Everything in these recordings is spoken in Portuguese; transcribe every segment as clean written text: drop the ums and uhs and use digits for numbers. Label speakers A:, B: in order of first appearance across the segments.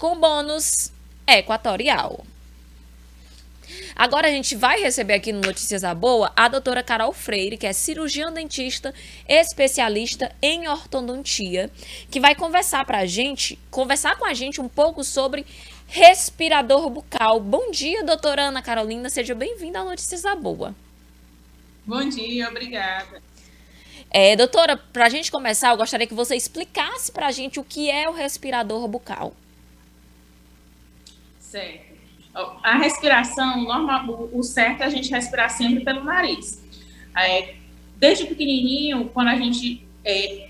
A: com bônus equatorial. Agora a gente vai receber aqui no Notícias da Boa a doutora Carol Freire, que é cirurgiã dentista, especialista em ortodontia, que vai conversar com a gente um pouco sobre respirador bucal. Bom dia, doutora Ana Carolina, seja bem-vinda ao Notícias da Boa.
B: Bom dia, obrigada.
A: Doutora, para a gente começar, eu gostaria que você explicasse para a gente o que é o respirador bucal.
B: Certo. A respiração, normal, o certo é a gente respirar sempre pelo nariz. Desde pequenininho, quando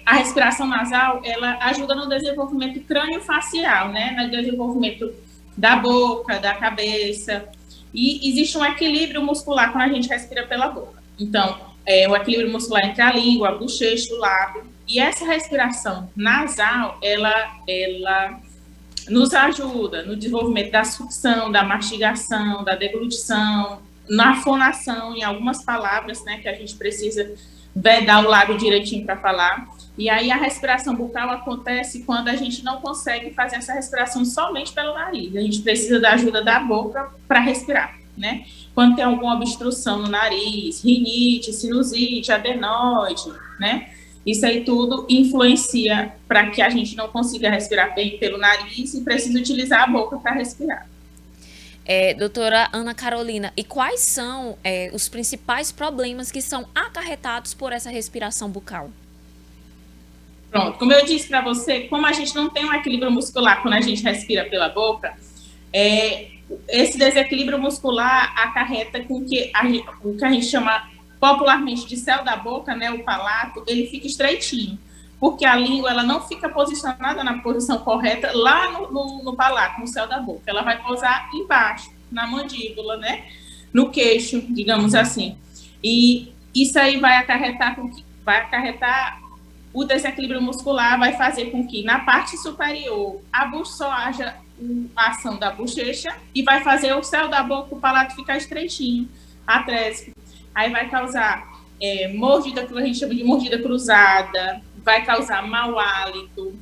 B: a respiração nasal, ela ajuda no desenvolvimento crânio-facial, né? No desenvolvimento da boca, da cabeça. E existe um equilíbrio muscular quando a gente respira pela boca. Então, o equilíbrio muscular entre a língua, a bochecha, o lábio. E essa respiração nasal, ela nos ajuda no desenvolvimento da sucção, da mastigação, da deglutição, na fonação, em algumas palavras, né, que a gente precisa vedar o lábio direitinho para falar. E aí a respiração bucal acontece quando a gente não consegue fazer essa respiração somente pelo nariz. A gente precisa da ajuda da boca para respirar, né? Quando tem alguma obstrução no nariz, rinite, sinusite, adenoide, né? Isso aí tudo influencia para que a gente não consiga respirar bem pelo nariz e precisa utilizar a boca para respirar.
A: Doutora Ana Carolina, e quais são os principais problemas que são acarretados por essa respiração bucal?
B: Pronto, como eu disse para você, como a gente não tem um equilíbrio muscular quando a gente respira pela boca, esse desequilíbrio muscular acarreta com que o que a gente chama popularmente de céu da boca, né, o palato, ele fica estreitinho, porque a língua ela não fica posicionada na posição correta lá no palato, no céu da boca. Ela vai pousar embaixo, na mandíbula, né, no queixo, digamos assim. E isso aí vai acarretar o desequilíbrio muscular, vai fazer com que na parte superior só haja a ação da bochecha e vai fazer o céu da boca, o palato ficar estreitinho, atrésico. Aí vai causar mordida, que a gente chama de mordida cruzada, vai causar mau hálito,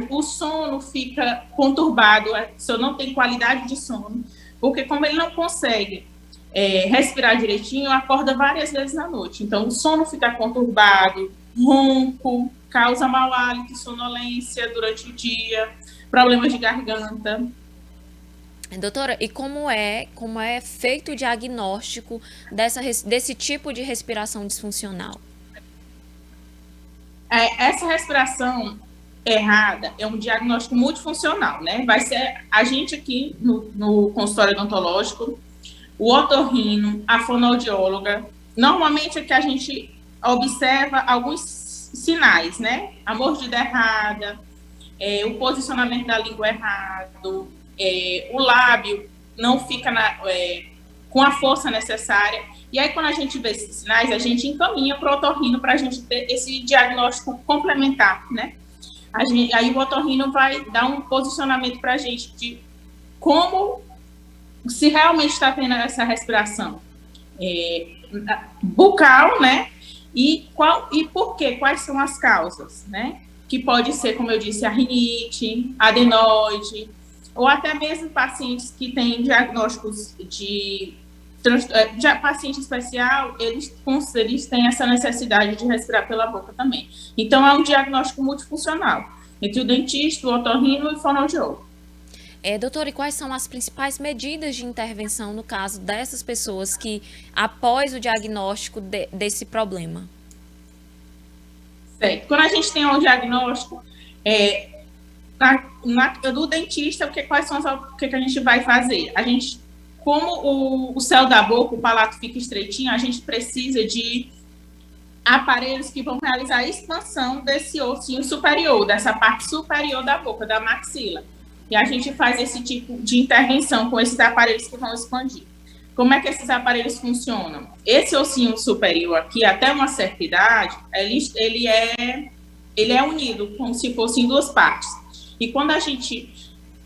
B: o sono fica conturbado, a pessoa não tem qualidade de sono, porque como ele não consegue respirar direitinho, acorda várias vezes na noite. Então, o sono fica conturbado, ronco, causa mau hálito, sonolência durante o dia, problemas de garganta.
A: Doutora, e como é feito o diagnóstico desse tipo de respiração disfuncional?
B: Essa respiração errada é um diagnóstico multifuncional, né? Vai ser a gente aqui no consultório odontológico, o otorrino, a fonoaudióloga. Normalmente é que a gente observa alguns sinais, né? A mordida errada, o posicionamento da língua errado, o lábio não fica com a força necessária. E aí, quando a gente vê esses sinais, a gente encaminha para o otorrino para a gente ter esse diagnóstico complementar, né? Aí o otorrino vai dar um posicionamento para a gente de como se realmente está tendo essa respiração bucal, né? E por quê? Quais são as causas, né? Que pode ser, como eu disse, a rinite, adenoide, ou até mesmo pacientes que têm diagnósticos de paciente especial, eles têm essa necessidade de respirar pela boca também. Então, é um diagnóstico multifuncional entre o dentista, o otorrino e o fonoaudiólogo.
A: Doutora, e quais são as principais medidas de intervenção no caso dessas pessoas que, após o diagnóstico desse problema?
B: Certo. Quando a gente tem um diagnóstico do dentista, o que a gente vai fazer? Como o céu da boca, o palato fica estreitinho, a gente precisa de aparelhos que vão realizar a expansão desse ossinho superior, dessa parte superior da boca, da maxila. E a gente faz esse tipo de intervenção com esses aparelhos que vão expandir. Como é que esses aparelhos funcionam? Esse ossinho superior aqui, até uma certa idade, ele é unido, como se fosse em duas partes. E quando a gente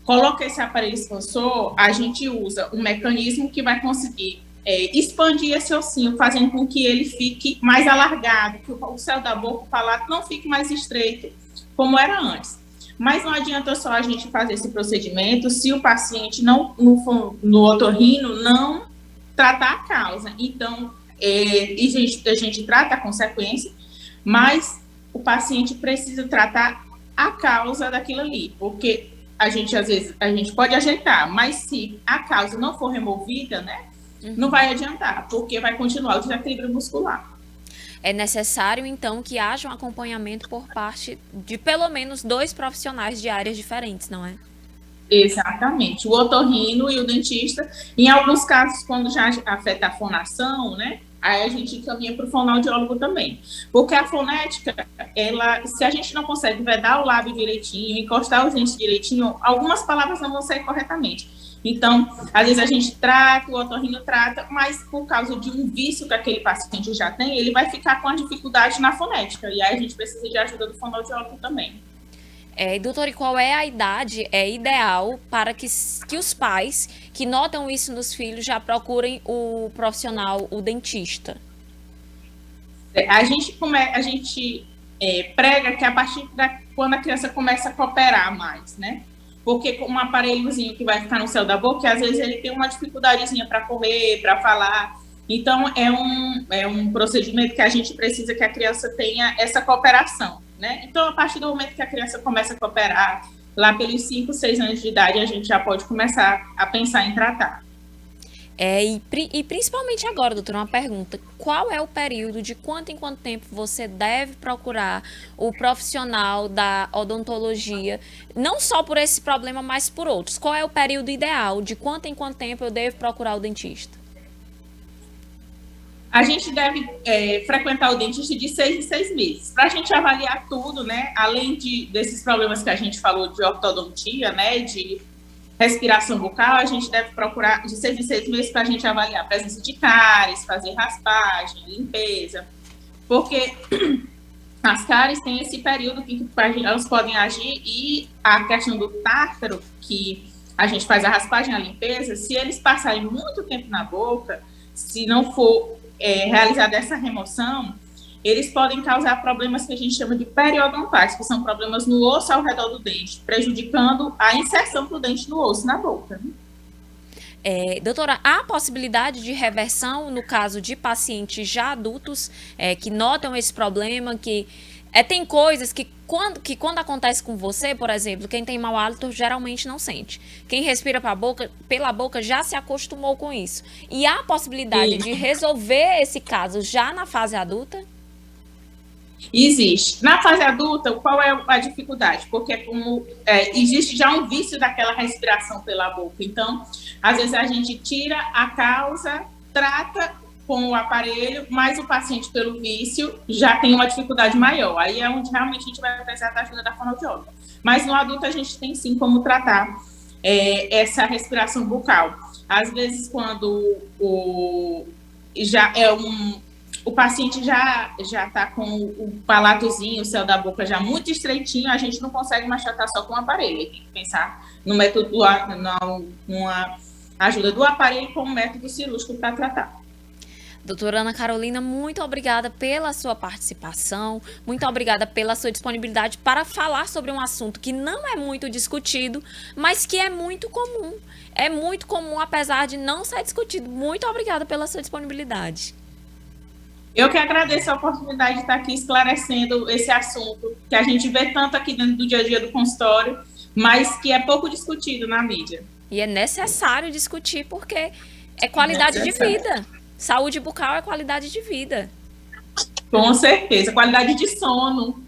B: coloca esse aparelho expansor, a gente usa um mecanismo que vai conseguir expandir esse ossinho, fazendo com que ele fique mais alargado, que o céu da boca, o palato, não fique mais estreito, como era antes. Mas não adianta só a gente fazer esse procedimento se o paciente não, no otorrino, não tratar a causa. Então, a gente trata a consequência, mas o paciente precisa tratar a causa daquilo ali, porque a gente, às vezes, a gente pode ajeitar, mas se a causa não for removida, né, não vai adiantar, porque vai continuar o desequilíbrio muscular.
A: É necessário, então, que haja um acompanhamento por parte de pelo menos 2 profissionais de áreas diferentes, não é?
B: Exatamente. O otorrino e o dentista, em alguns casos, quando já afeta a fonação, né? Aí a gente encaminha para o fonoaudiólogo também. Porque a fonética, se a gente não consegue vedar o lábio direitinho, encostar os dentes direitinho, algumas palavras não vão sair corretamente. Então, às vezes a gente trata, o otorrino trata, mas por causa de um vício que aquele paciente já tem, ele vai ficar com a dificuldade na fonética. E aí a gente precisa de ajuda do fonoaudiólogo também.
A: Doutor, e qual é a idade ideal para que os pais que notam isso nos filhos já procurem o profissional, o dentista?
B: A gente prega que a partir quando a criança começa a cooperar mais, né? Porque com um aparelhozinho que vai ficar no céu da boca, às vezes ele tem uma dificuldadezinha para correr, para falar. Então, é um procedimento que a gente precisa que a criança tenha essa cooperação, né? Então, a partir do momento que a criança começa a cooperar, lá pelos 5, 6 anos de idade, a gente já pode começar a pensar em tratar.
A: E principalmente agora, doutora, uma pergunta. Qual é o período, de quanto em quanto tempo você deve procurar o profissional da odontologia, não só por esse problema, mas por outros? Qual é o período ideal, de quanto em quanto tempo eu devo procurar o dentista?
B: A gente deve frequentar o dentista de 6 em 6 meses, para a gente avaliar tudo, né? Além desses problemas que a gente falou de ortodontia, né? De respiração bucal, a gente deve procurar de 6 em 6 meses para a gente avaliar a presença de cáries, fazer raspagem, limpeza, porque as cáries têm esse período que elas podem agir, e a questão do tártaro, que a gente faz a raspagem, a limpeza, se eles passarem muito tempo na boca, se não for realizada essa remoção, eles podem causar problemas que a gente chama de periodontais, que são problemas no osso ao redor do dente, prejudicando a inserção do dente no osso na boca.
A: Doutora, há possibilidade de reversão no caso de pacientes já adultos que notam esse problema, que tem coisas que quando acontece com você, por exemplo, quem tem mau hálito geralmente não sente. Quem respira pela boca já se acostumou com isso. E há possibilidade de resolver esse caso já na fase adulta?
B: Existe. Na fase adulta, qual é a dificuldade? Porque existe já um vício daquela respiração pela boca. Então, às vezes a gente tira a causa, trata com o aparelho, mas o paciente, pelo vício, já tem uma dificuldade maior. Aí é onde realmente a gente vai precisar da ajuda da fonoaudióloga. Mas no adulto a gente tem sim como tratar essa respiração bucal. Às vezes, quando o paciente já está com o palatozinho, o céu da boca já muito estreitinho, a gente não consegue mais tratar só com o aparelho. Tem que pensar no método, numa ajuda do aparelho com o método cirúrgico para tratar.
A: Doutora Ana Carolina, muito obrigada pela sua participação, muito obrigada pela sua disponibilidade para falar sobre um assunto que não é muito discutido, mas que é muito comum. É muito comum, apesar de não ser discutido. Muito obrigada pela sua disponibilidade.
B: Eu que agradeço a oportunidade de estar aqui esclarecendo esse assunto que a gente vê tanto aqui dentro do dia a dia do consultório, mas que é pouco discutido na mídia.
A: E é necessário discutir porque é qualidade de vida. Saúde bucal é qualidade de vida.
B: Com certeza, qualidade de sono.